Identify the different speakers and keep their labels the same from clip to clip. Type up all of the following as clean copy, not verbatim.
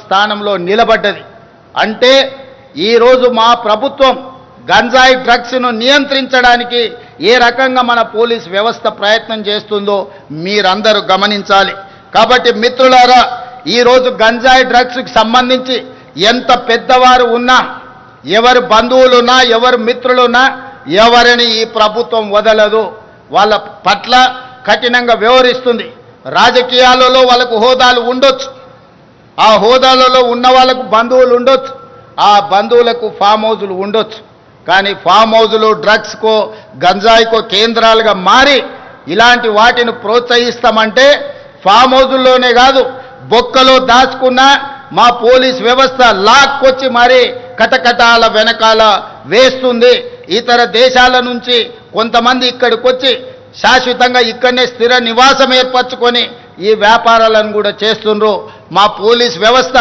Speaker 1: స్థానంలో నిలబడ్డది. అంటే ఈరోజు మా ప్రభుత్వం గంజాయి డ్రగ్స్ను నియంత్రించడానికి ఏ రకంగా మన పోలీస్ వ్యవస్థ ప్రయత్నం చేస్తుందో మీరందరూ గమనించాలి. కాబట్టి మిత్రులారా, ఈరోజు గంజాయి డ్రగ్స్కి సంబంధించి ఎంత పెద్దవారు ఉన్నా, ఎవరు బంధువులున్నా, ఎవరు మిత్రులున్నా, ఎవరిని ఈ ప్రభుత్వం వదలదు. వాళ్ళ పట్ల కఠినంగా వ్యవహరిస్తుంది. రాజకీయాలలో వాళ్ళకు హోదాలు ఉండొచ్చు, ఆ హోదాలలో ఉన్న వాళ్ళకు బంధువులు ఉండొచ్చు, ఆ బంధువులకు ఫామ్ హౌజులు ఉండొచ్చు. కానీ ఫామ్ హౌజులు డ్రగ్స్కో గంజాయికో కేంద్రాలుగా మారి ఇలాంటి వాటిని ప్రోత్సహిస్తామంటే ఫామ్ హౌజుల్లోనే కాదు, బొక్కలో దాచుకున్న మా పోలీస్ వ్యవస్థ లాక్కొచ్చి మరి కటకటాల వెనకాల వేస్తుంది. ఇతర దేశాల నుంచి కొంతమంది ఇక్కడికి వచ్చి శాశ్వతంగా ఇక్కడనే స్థిర నివాసం ఏర్పరచుకొని ఈ వ్యాపారాలను కూడా చేస్తుండ్రు. మా పోలీస్ వ్యవస్థ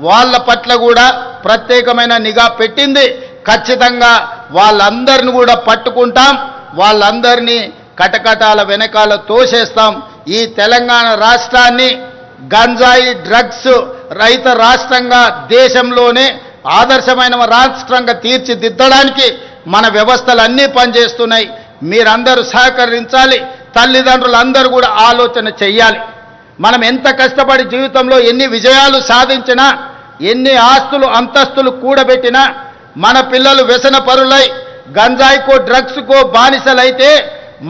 Speaker 1: వాళ్ళ పట్ల కూడా ప్రత్యేకమైన నిఘా పెట్టింది. ఖచ్చితంగా వాళ్ళందరిని కూడా పట్టుకుంటాం, వాళ్ళందరినీ కటకటాల వెనకాల తోసేస్తాం. ఈ తెలంగాణ రాష్ట్రాన్ని గంజాయి డ్రగ్స్ రహిత రాష్ట్రంగా, దేశంలోనే ఆదర్శమైన రాష్ట్రంగా తీర్చిదిద్దడానికి మన వ్యవస్థలు అన్నీ పనిచేస్తున్నాయి. మీరందరూ సహకరించాలి. తల్లిదండ్రులందరూ కూడా ఆలోచన చెయ్యాలి. మనం ఎంత కష్టపడి జీవితంలో ఎన్ని విజయాలు సాధించినా, ఎన్ని ఆస్తులు అంతస్తులు కూడబెట్టినా, మన పిల్లలు వ్యసన పరులై గంజాయికో డ్రగ్స్కో బానిసలైతే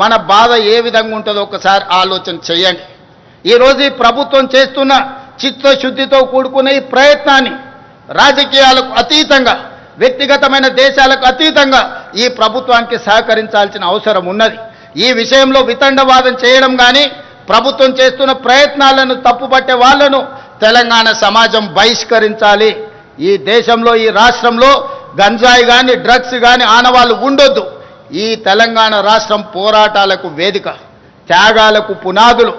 Speaker 1: మన బాధ ఏ విధంగా ఉంటుందో ఒకసారి ఆలోచన చేయండి. ఈరోజు ఈ ప్రభుత్వం చేస్తున్న చిత్తశుద్ధితో కూడుకున్న ఈ ప్రయత్నాన్ని రాజకీయాలకు అతీతంగా, వ్యక్తిగతమైన దేశాలకు అతీతంగా ఈ ప్రభుత్వానికి సహకరించాల్సిన అవసరం ఉన్నది. ఈ విషయంలో వితండవాదం చేయడం కానీ, ప్రభుత్వం చేస్తున్న ప్రయత్నాలను తప్పుపట్టే వాళ్లను తెలంగాణ సమాజం బహిష్కరించాలి. ఈ దేశంలో, ఈ రాష్ట్రంలో గంజాయి కానీ డ్రగ్స్ కానీ ఆనవాళ్ళు ఉండొద్దు. ఈ తెలంగాణ రాష్ట్రం పోరాటాలకు వేదిక, త్యాగాలకు పునాదులు.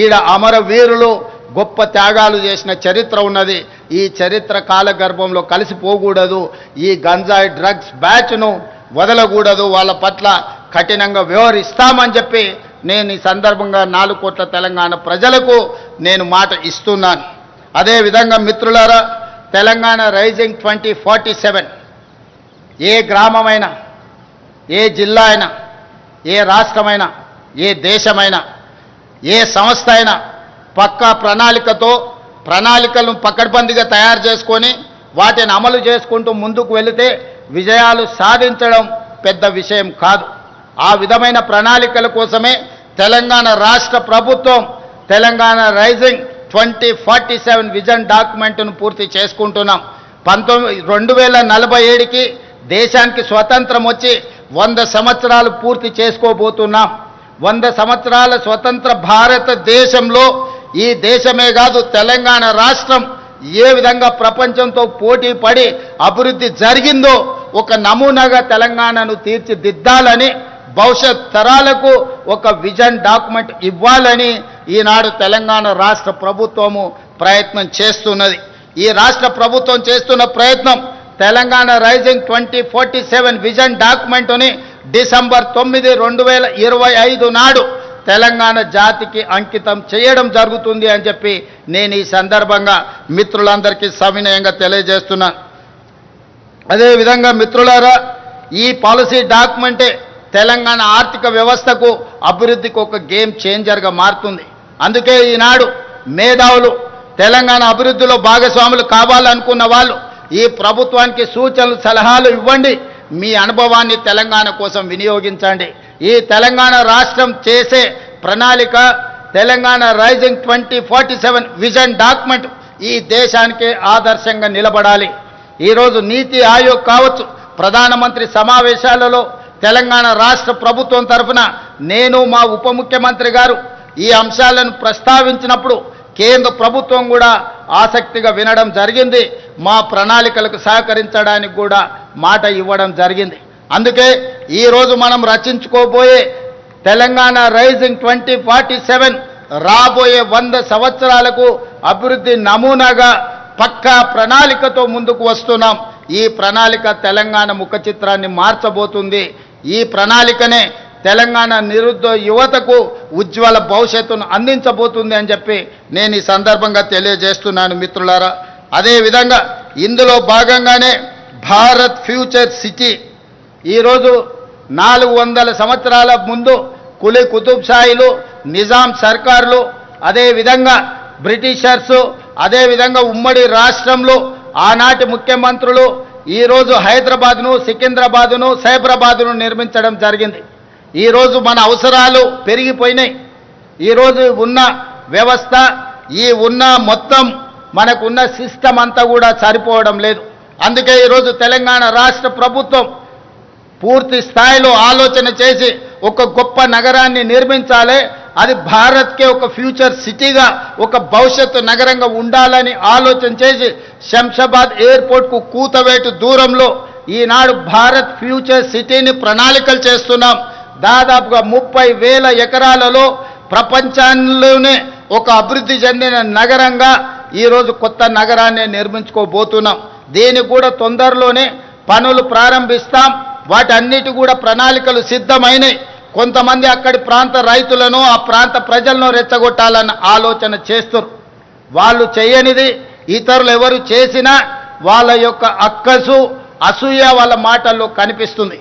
Speaker 1: ఈడ అమరవీరులు గొప్ప త్యాగాలు చేసిన చరిత్ర ఉన్నది. ఈ చరిత్ర కాలగర్భంలో కలిసిపోకూడదు. ఈ గంజాయి డ్రగ్స్ బ్యాచ్ను వదలకూడదు. వాళ్ళ పట్ల కఠినంగా వ్యవహరిస్తామని చెప్పి నేను ఈ సందర్భంగా 4 కోట్ల తెలంగాణ ప్రజలకు నేను మాట ఇస్తున్నాను. అదేవిధంగా మిత్రులారా, తెలంగాణ రైజింగ్ 2047 ఏ గ్రామమైనా, ఏ జిల్లా అయినా, ఏ రాష్ట్రమైనా, ఏ దేశమైనా, ఏ సంస్థ అయినా పక్కా ప్రణాళికలను పకడ్బందీగా తయారు చేసుకొని వాటిని అమలు చేసుకుంటూ ముందుకు వెళితే విజయాలు సాధించడం పెద్ద విషయం కాదు. ఆ విధమైన ప్రణాళికల కోసమే తెలంగాణ రాష్ట్ర ప్రభుత్వం తెలంగాణ రైజింగ్ 2047 విజన్ డాక్యుమెంట్ను పూర్తి చేసుకుంటున్నాం. 2047కి దేశానికి స్వతంత్రం వచ్చి 100 సంవత్సరాలు పూర్తి చేసుకోబోతున్నాం. 100 సంవత్సరాల స్వతంత్ర భారతదేశంలో ఈ దేశమే కాదు, తెలంగాణ రాష్ట్రం ఏ విధంగా ప్రపంచంతో పోటీ పడి అభివృద్ధి జరిగిందో ఒక నమూనాగా తెలంగాణను తీర్చిదిద్దాలని, భవిష్యత్ తరాలకు ఒక విజన్ డాక్యుమెంట్ ఇవ్వాలని ఈనాడు తెలంగాణ రాష్ట్ర ప్రభుత్వము ప్రయత్నం చేస్తున్నది. ఈ రాష్ట్ర ప్రభుత్వం చేస్తున్న ప్రయత్నం తెలంగాణ రైజింగ్ 2047 విజన్ డాక్యుమెంట్ని డిసెంబర్ 9, 2025 నాడు తెలంగాణ జాతికి అంకితం చేయడం జరుగుతుంది అని చెప్పి నేను ఈ సందర్భంగా మిత్రులందరికీ సవినయంగా తెలియజేస్తున్నాను. అదేవిధంగా మిత్రులారా, ఈ పాలసీ డాక్యుమెంటే తెలంగాణ ఆర్థిక వ్యవస్థకు, అభివృద్ధికి ఒక గేమ్ చేంజర్గా మారుతుంది. అందుకే ఈనాడు మేధావులు తెలంగాణ అభివృద్ధిలో భాగస్వాములు కావాలనుకున్న వాళ్ళు ఈ ప్రభుత్వానికి సూచనలు, సలహాలు ఇవ్వండి. మీ అనుభవాన్ని తెలంగాణ కోసం వినియోగించండి. ఈ తెలంగాణ రాష్ట్రం చేసే ప్రణాళిక తెలంగాణ రైజింగ్ 2047 విజన్ డాక్యుమెంట్ ఈ దేశానికే ఆదర్శంగా నిలబడాలి. ఈరోజు నీతి ఆయోగ్ కావచ్చు, ప్రధానమంత్రి సమావేశాలలో తెలంగాణ రాష్ట్ర ప్రభుత్వం తరఫున నేను, మా ఉప ముఖ్యమంత్రి గారు ఈ అంశాలను ప్రస్తావించినప్పుడు కేంద్ర ప్రభుత్వం కూడా ఆసక్తిగా వినడం జరిగింది. మా ప్రణాళికలకు సహకరించడానికి కూడా మాట ఇవ్వడం జరిగింది. అందుకే ఈరోజు మనం రచించుకోబోయే తెలంగాణ రైజింగ్ 2047 రాబోయే 100 సంవత్సరాలకు అభివృద్ధి నమూనాగా పక్కా ప్రణాళికతో ముందుకు వస్తున్నాం. ఈ ప్రణాళిక తెలంగాణ ముఖ చిత్రాన్ని మార్చబోతుంది. ఈ ప్రణాళికనే తెలంగాణ నిరుద్యోగ యువతకు ఉజ్వల భవిష్యత్తును అందించబోతుంది అని చెప్పి నేను ఈ సందర్భంగా తెలియజేస్తున్నాను. మిత్రులారా, అదేవిధంగా ఇందులో భాగంగానే భారత్ ఫ్యూచర్ సిటీ ఈరోజు 400 సంవత్సరాల ముందు కులీ కుతుబ్షాయిలు, నిజాం సర్కార్లు, అదేవిధంగా బ్రిటిషర్సు, అదేవిధంగా ఉమ్మడి రాష్ట్రంలో ఆనాటి ముఖ్యమంత్రులు ఈరోజు హైదరాబాద్ను, సికింద్రాబాదును, సైబరాబాదును నిర్మించడం జరిగింది. ఈరోజు మన అవసరాలు పెరిగిపోయినాయి. ఈరోజు ఉన్న వ్యవస్థ, ఈ ఉన్న మొత్తం మనకున్న సిస్టమ్ అంతా కూడా సరిపోవడం లేదు. అందుకే ఈరోజు తెలంగాణ రాష్ట్ర ప్రభుత్వం పూర్తి స్థాయిలో ఆలోచన చేసి ఒక గొప్ప నగరాన్ని నిర్మించాలి, అది భారత్కే ఒక ఫ్యూచర్ సిటీగా, ఒక భవిష్యత్తు నగరంగా ఉండాలని ఆలోచన చేసి శంషాబాద్ ఎయిర్పోర్ట్కు కూతవేటు దూరంలో ఈనాడు భారత్ ఫ్యూచర్ సిటీని ప్రణాళికలు చేస్తున్నాం. దాదాపుగా 30,000 ఎకరాలలో ప్రపంచంలోనే ఒక అభివృద్ధి చెందిన నగరంగా ఈరోజు కొత్త నగరాన్ని నిర్మించుకోబోతున్నాం. దీనికి కూడా తొందరలోనే పనులు ప్రారంభిస్తాం. వాటన్నిటి కూడా ప్రణాళికలు సిద్ధమైనవి. కొంతమంది అక్కడి ప్రాంత రైతులను, ఆ ప్రాంత ప్రజలను రెచ్చగొట్టాలన్న ఆలోచన చేస్తారు. వాళ్ళు చేయనిది ఇతరులు ఎవరు చేసినా వాళ్ళ యొక్క అక్కసు, అసూయ వాళ్ళ మాటల్లో కనిపిస్తుంది.